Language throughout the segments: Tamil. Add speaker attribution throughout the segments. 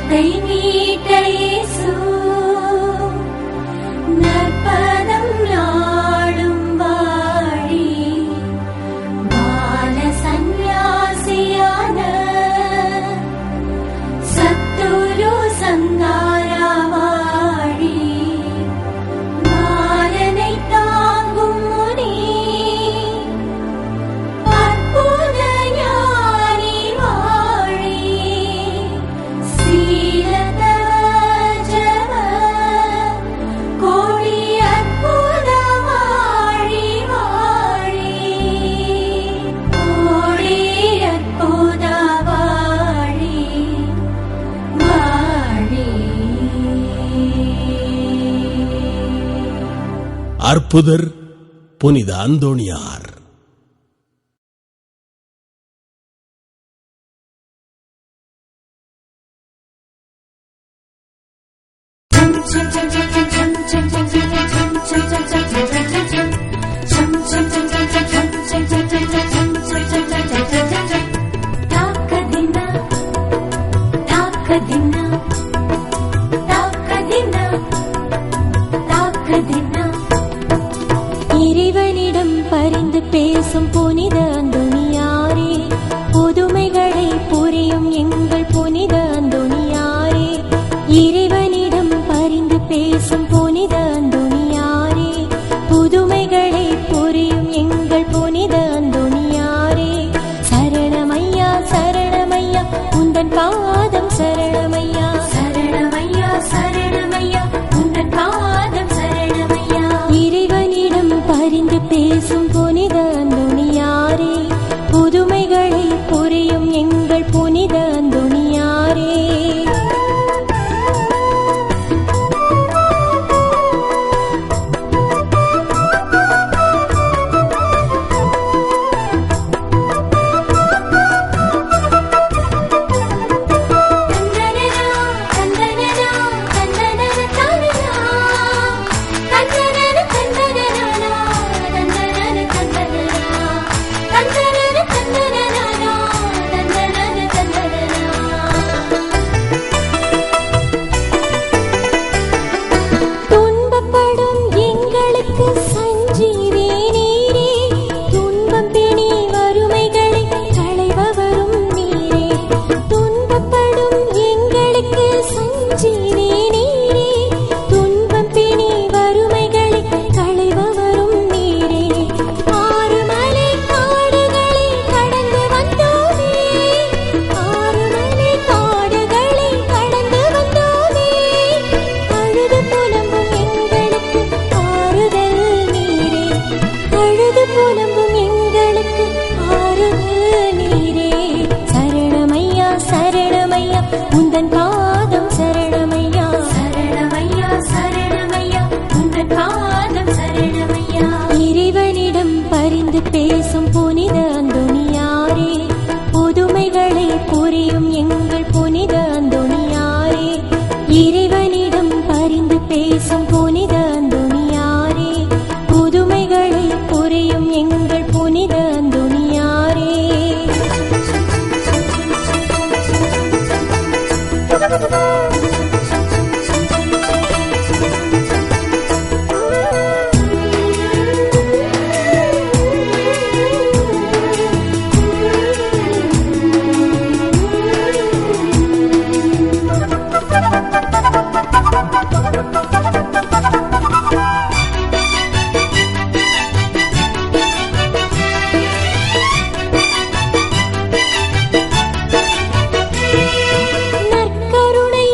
Speaker 1: மனத்தை மீட்ட இயேசு நற்பதம் நாளும் வாழி பால சந்நியாசியான சத்துரு சங்காரா வாழி மாறனை தாங்கும் முனி அற்புத ஞானி வாழி சீலதவ ஜப கோடி அற்புத வாழி வாழி கோடி அற்புத வாழி வாழி.
Speaker 2: அற்புதர் புனித அந்தோணியார்.
Speaker 1: இறைவனிடம் பரிந்து பேசும் புனித அந்தோணியாரே, புதுமைகளை புரியும் எங்கள் புனித அந்தோணியாரே. இறைவனிடம் பரிந்து பேசும் புனித அந்தோணியாரே, புதுமைகளை புரியும் எங்கள் புனித அந்தோணியாரே. சரணமையா சரணமையா உந்தன் பாதம் சரணமையா சரணமையா சரணமையா உந்தன் பாதம் சரணமையா. இறைவனிடம் பரிந்து பேசும் புனித அந்தோணியாரே, புதுமைகளை புரியும் எங்கள் புனித அந்தோணியாரே. துன்பப்படும் எங்களுக்கு சஞ்சீவி நீரே, துன்பம் பிணி வறுமைகளை களைபவரும் நீரே. துன்பப்படும் எங்களுக்கு சஞ்சீவி நீரே, துன்பம் பிணி வறுமைகளை களைபவரும் நீரே. ஆறுமலை காடுகளை கடந்து வந்தோமே, ஆறுமலை காடுகளை கடந்து வந்தோமே. அழுது புலம்பும் எங்களுக்கு ஆறுதல் நீரே, அழுது புலம்பும் எங்களுக்கு ஆறுதல் நீரே. சரணமையா சரணமையா உந்தன் பாதம் சரணமையா சரணமையா சரணமையா உந்தன் பாதம் சரணமையா. இறைவனிடம் பரிந்து பேசும் புனித அந்தோணியாரே, புதுமைகளை புரியும் எங்கள் புனித அந்தோணியாரே. இறைவனிடம் பரிந்து பேசும் புனித அந்தோணியாரே, புதுமைகளை புரியும் எங்கள் புனித அந்தோணியாரே. நற்கருணை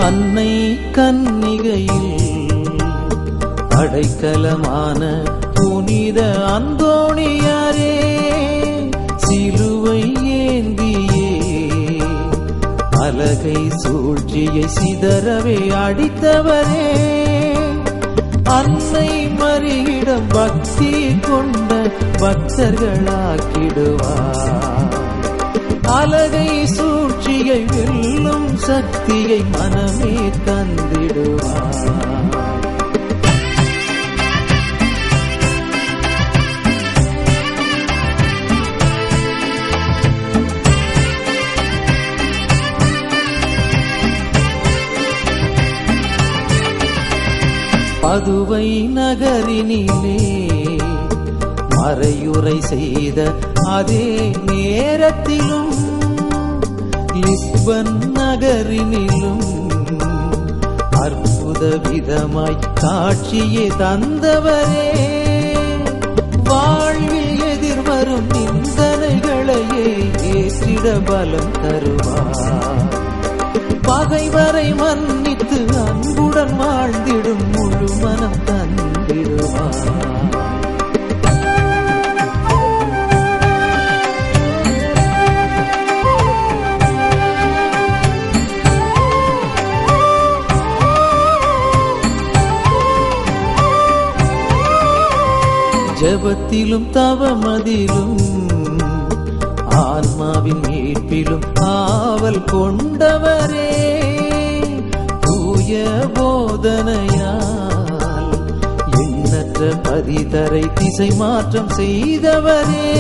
Speaker 3: அன்னை கன்னிகையில் அடைக்கலமான புனித அந்தோணியாரே, சிலுவை ஏந்தியே அலகை சூழ்ச்சியை சிதறவே அடித்தவரே, அன்னை மரியிடம் பக்தி கொண்ட பக்தர்களாக்கிடுவார். அலகை சூழ்ச்சியை வெல்லும் சக்தியை மனமே தந்திடுவார். பதுவை நகரினிலே மறையுரை செய்த அதே நேரத்திலும் லிஸ்பன் நகரினிலும் அற்புத விதமாய் காட்சியை தந்தவரே, வாழ்வில் எதிர்வரும் நிந்தனைகளையே ஏற்றிட பலம் தருவார். பகைவரை மன்னித்து அன்புடன் வாழ்ந்திடும் முழு மனம் தந்திடுவார். ஜபத்திலும் தவமதிலும் ஆன்மாவின் மீட்பிலும் ஆவல் கொண்டவரே, தூய போதனையால் எண்ணற்ற பதிதரை திசை மாற்றம் செய்தவரே,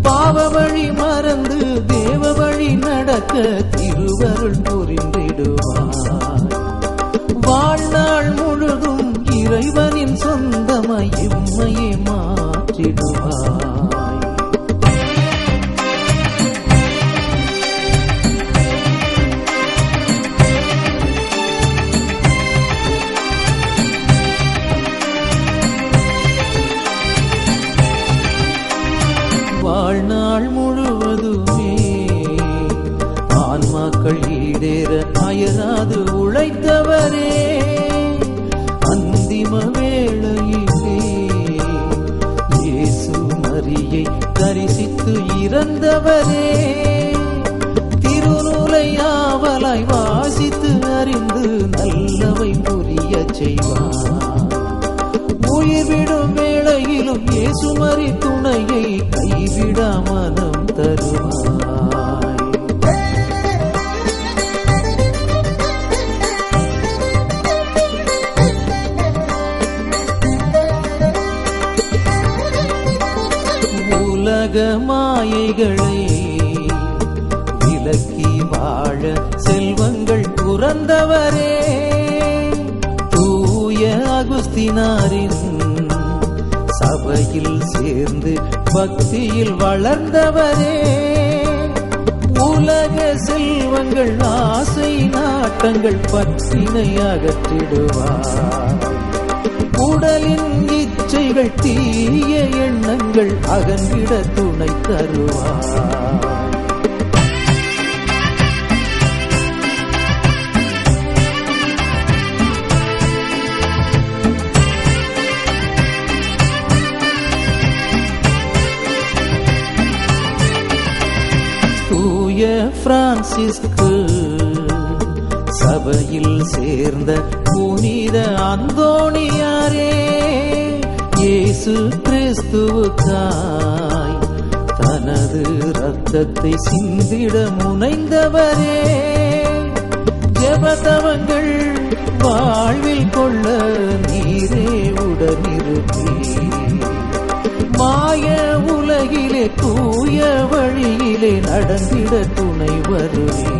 Speaker 3: பாவ வழி மறந்து தேவ வழி நடக்க திருவருள் புரிந்திடுவார். வாழ்நாள் முழுதும் இறைவனின் சொந்தமாய் எம்மையே மாற்றிடுவார். வாழ்நாள் முழுவதுமே ஆன்மாக்கள் ஈடேற அயராது உழைத்தவரே, அந்திம வேளையிலே இயேசு மரியை தரிசித்து இறந்தவரே, திருநூலை ஆவலாய் வாசித்து அறிந்து நல்லவை புரியச் செய்வார். உயிர் விடும் வேளையிலும் இயேசு மரி துணையை கைவிட மனம் தருவாய். உலக மாயைகளை விலக்கி வாழ செல்வங்கள் துறந்தவரே, தூய அகுஸ்தினாரின் சபையில் சேர்ந்து பக்தியில் வளர்ந்தவரே, உலக செல்வங்கள் ஆசை நாட்டங்கள் பற்றினை அகற்றிடுவார். உடலின் இச்சைகள் தீய எண்ணங்கள் அகன்றிட துணை தருவார். தூய பிரான்சிஸ்கு சபையில் சேர்ந்த புனித அந்தோணியாரே, இயேசு கிறிஸ்து கிறிஸ்துவுக்காய் தனது இரத்தத்தை சிந்திட முனைந்தவரே, ஜெபதவங்கள் வாழ்வில் கொள்ள நீரே உடனிருப்பீர். மாய உலகிலே தூய வழியிலே நடந்திட துணை வருவே.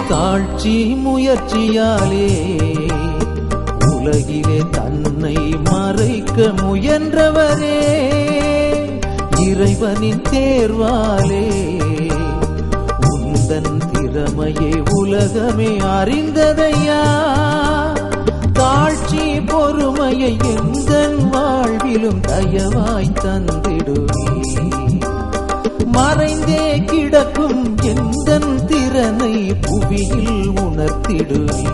Speaker 3: தாழ்ச்சி முயற்சியாலே உலகிலே தன்னை மறைக்க முயன்றவரே, இறைவனின் தேர்வாலே உந்தன் திறமையை உலகமே அறிந்ததையா. தாழ்ச்சி பொறுமையை எந்தன் வாழ்விலும் தயவாய் தந்திடுவே. மறைந்தே கிடக்கும் எந்தன் திறனை புவியில் உணர்த்திடுவே.